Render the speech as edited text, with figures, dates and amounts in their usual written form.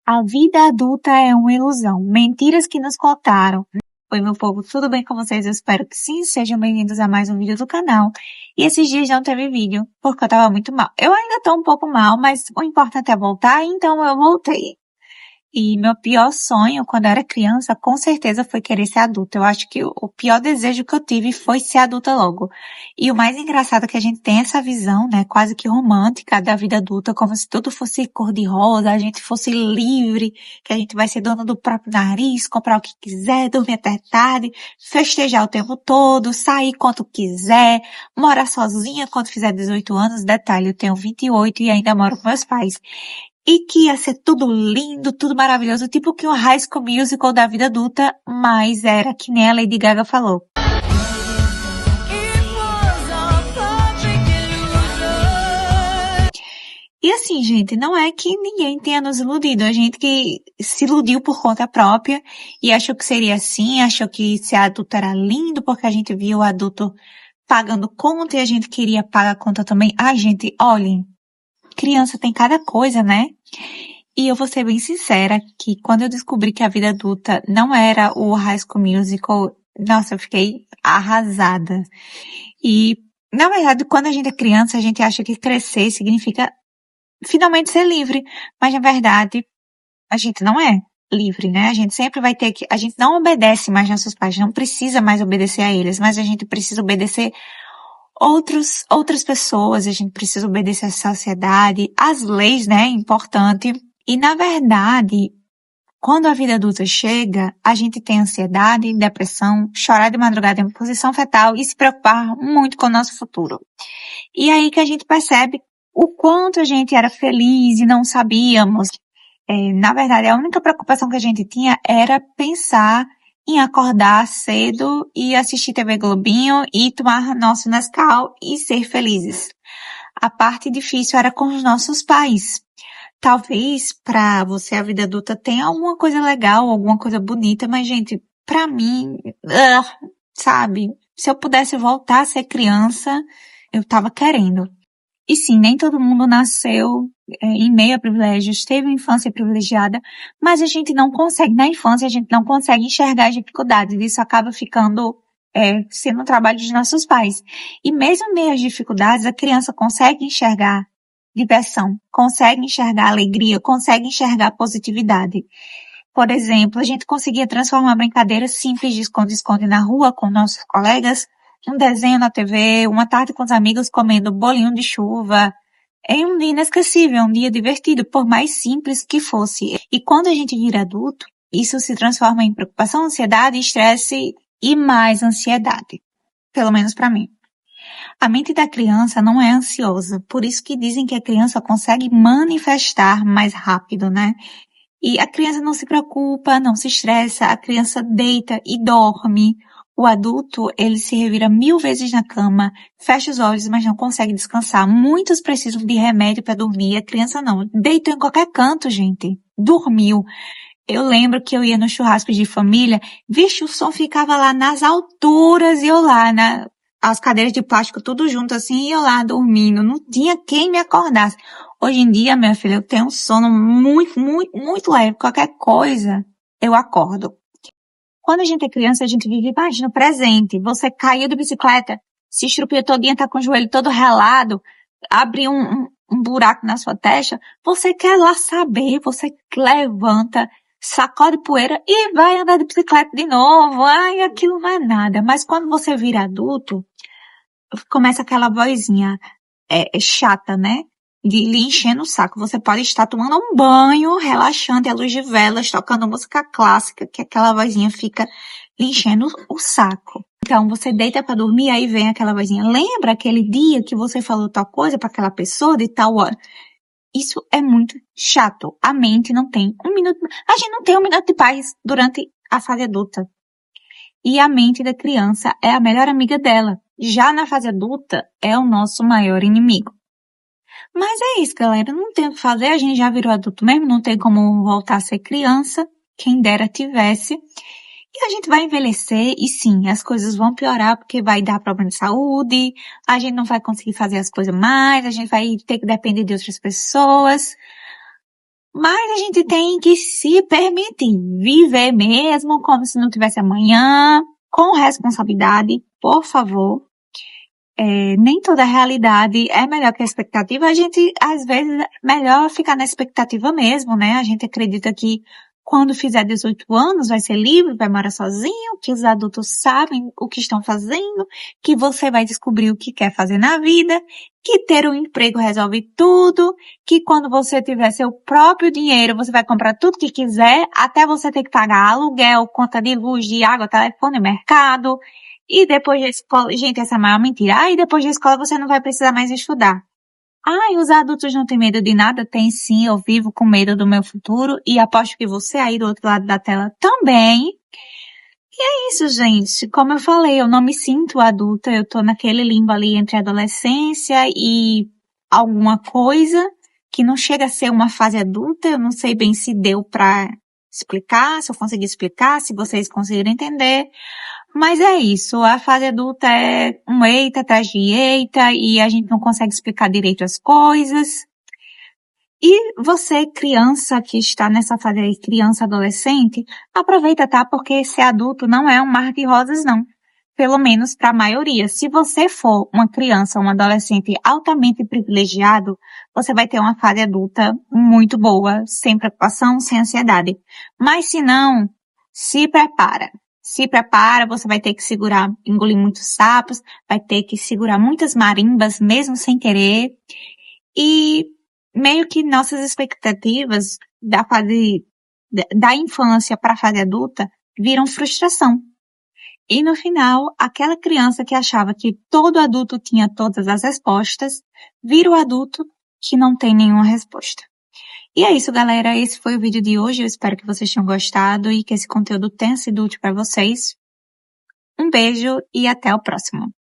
A vida adulta é uma ilusão. Mentiras que nos contaram. Oi, meu povo, tudo bem com vocês? Eu espero que sim. Sejam bem-vindos a mais um vídeo do canal. E esses dias não teve vídeo, porque eu tava muito mal. Eu ainda tô um pouco mal, mas o importante é voltar, então eu voltei. E meu pior sonho, quando eu era criança, com certeza foi querer ser adulta. Eu acho que o pior desejo que eu tive foi ser adulta logo. E o mais engraçado é que a gente tem essa visão, né, quase que romântica da vida adulta, como se tudo fosse cor-de-rosa, a gente fosse livre, que a gente vai ser dona do próprio nariz, comprar o que quiser, dormir até tarde, festejar o tempo todo, sair quando quiser, morar sozinha quando fizer 18 anos. Detalhe, eu tenho 28 e ainda moro com meus pais. E que ia ser tudo lindo, tudo maravilhoso, tipo que um High School Musical da vida adulta, mas era que nem a Lady Gaga falou. E assim, gente, não é que ninguém tenha nos iludido, a gente que se iludiu por conta própria e achou que seria assim, achou que ser adulto era lindo porque a gente viu o adulto pagando conta e a gente queria pagar a conta também. Ai, gente, olhem, criança tem cada coisa, né? E eu vou ser bem sincera que quando eu descobri que a vida adulta não era o High School Musical, nossa, eu fiquei arrasada. E, na verdade, quando a gente é criança, a gente acha que crescer significa finalmente ser livre. Mas, na verdade, a gente não é livre, né? A gente sempre vai ter que, a gente não obedece mais nossos pais, não precisa mais obedecer a eles, mas a gente precisa obedecer outras pessoas, a gente precisa obedecer à sociedade, às leis, né? Importante. E, na verdade, quando a vida adulta chega, a gente tem ansiedade, depressão, chorar de madrugada em posição fetal e se preocupar muito com o nosso futuro. E aí que a gente percebe o quanto a gente era feliz e não sabíamos. Na verdade, a única preocupação que a gente tinha era pensar em acordar cedo e assistir TV Globinho e tomar nosso Nescau e ser felizes. A parte difícil era com os nossos pais. Talvez pra você a vida adulta tenha alguma coisa legal, alguma coisa bonita, mas gente, pra mim, sabe? Se eu pudesse voltar a ser criança, eu tava querendo. E sim, nem todo mundo nasceu em meio a privilégios, teve uma infância privilegiada, mas a gente não consegue, na infância a gente não consegue enxergar as dificuldades, isso acaba ficando sendo um trabalho de nossos pais. E mesmo em meio às dificuldades, a criança consegue enxergar diversão, consegue enxergar alegria, consegue enxergar positividade. Por exemplo, a gente conseguia transformar brincadeiras simples de esconde-esconde na rua com nossos colegas, um desenho na TV, uma tarde com os amigos comendo bolinho de chuva, em um dia inesquecível, um dia divertido, por mais simples que fosse. E quando a gente vira adulto, isso se transforma em preocupação, ansiedade, estresse e mais ansiedade. Pelo menos para mim. A mente da criança não é ansiosa, por isso que dizem que a criança consegue manifestar mais rápido, né? E a criança não se preocupa, não se estressa, a criança deita e dorme. O adulto, ele se revira 1000 vezes na cama, fecha os olhos, mas não consegue descansar. Muitos precisam de remédio para dormir, a criança não. Deitou em qualquer canto, gente. Dormiu. Eu lembro que eu ia no churrasco de família, vixe, o som ficava lá nas alturas e eu lá, as cadeiras de plástico tudo junto assim, e eu lá dormindo. Não tinha quem me acordasse. Hoje em dia, minha filha, eu tenho um sono muito, muito, muito leve. Qualquer coisa, eu acordo. Quando a gente é criança, a gente vive mais no presente. Você caiu de bicicleta, se estrupiou todinha, tá com o joelho todo relado, abriu um buraco na sua testa, você quer lá saber, você levanta, sacode poeira e vai andar de bicicleta de novo. Ai, aquilo não é nada. Mas quando você vira adulto, começa aquela vozinha chata, né? De lhe enchendo o saco. Você pode estar tomando um banho relaxante à luz de velas, tocando música clássica, que aquela vozinha fica lhe enchendo o saco. Então, você deita pra dormir, aí vem aquela vozinha. Lembra aquele dia que você falou tal coisa pra aquela pessoa de tal hora? Isso é muito chato. A mente não tem um minuto. A gente não tem um minuto de paz durante a fase adulta. E a mente da criança é a melhor amiga dela. Já na fase adulta, é o nosso maior inimigo. Mas é isso, galera. Não tem o que fazer. A gente já virou adulto mesmo. Não tem como voltar a ser criança. Quem dera tivesse. E a gente vai envelhecer. E sim, as coisas vão piorar porque vai dar problema de saúde. A gente não vai conseguir fazer as coisas mais. A gente vai ter que depender de outras pessoas. Mas a gente tem que se permitir viver mesmo como se não tivesse amanhã, com responsabilidade, por favor. Nem toda realidade é melhor que a expectativa. A gente, às vezes, é melhor ficar na expectativa mesmo, né? A gente acredita que quando fizer 18 anos vai ser livre, vai morar sozinho, que os adultos sabem o que estão fazendo, que você vai descobrir o que quer fazer na vida, que ter um emprego resolve tudo, que quando você tiver seu próprio dinheiro, você vai comprar tudo que quiser, até você ter que pagar aluguel, conta de luz, de água, telefone, mercado. E depois da escola, gente, essa é a maior mentira. E depois da escola você não vai precisar mais estudar. E os adultos não têm medo de nada? Tem sim, eu vivo com medo do meu futuro e aposto que você aí do outro lado da tela também. E é isso, gente. Como eu falei, eu não me sinto adulta, eu tô naquele limbo ali entre adolescência e alguma coisa que não chega a ser uma fase adulta. Eu não sei bem se deu pra explicar, se eu consegui explicar, se vocês conseguiram entender. Mas é isso, a fase adulta é um eita atrás de eita e a gente não consegue explicar direito as coisas. E você, criança que está nessa fase aí, criança, adolescente, aproveita, tá? Porque ser adulto não é um mar de rosas, não. Pelo menos para a maioria. Se você for uma criança ou um adolescente altamente privilegiado, você vai ter uma fase adulta muito boa, sem preocupação, sem ansiedade. Mas se não, se prepara. Se prepara, você vai ter que segurar, engolir muitos sapos, vai ter que segurar muitas marimbas, mesmo sem querer. E meio que nossas expectativas da fase, da infância para a fase adulta viram frustração. E no final, aquela criança que achava que todo adulto tinha todas as respostas, vira o adulto que não tem nenhuma resposta. E é isso, galera. Esse foi o vídeo de hoje. Eu espero que vocês tenham gostado e que esse conteúdo tenha sido útil para vocês. Um beijo e até o próximo.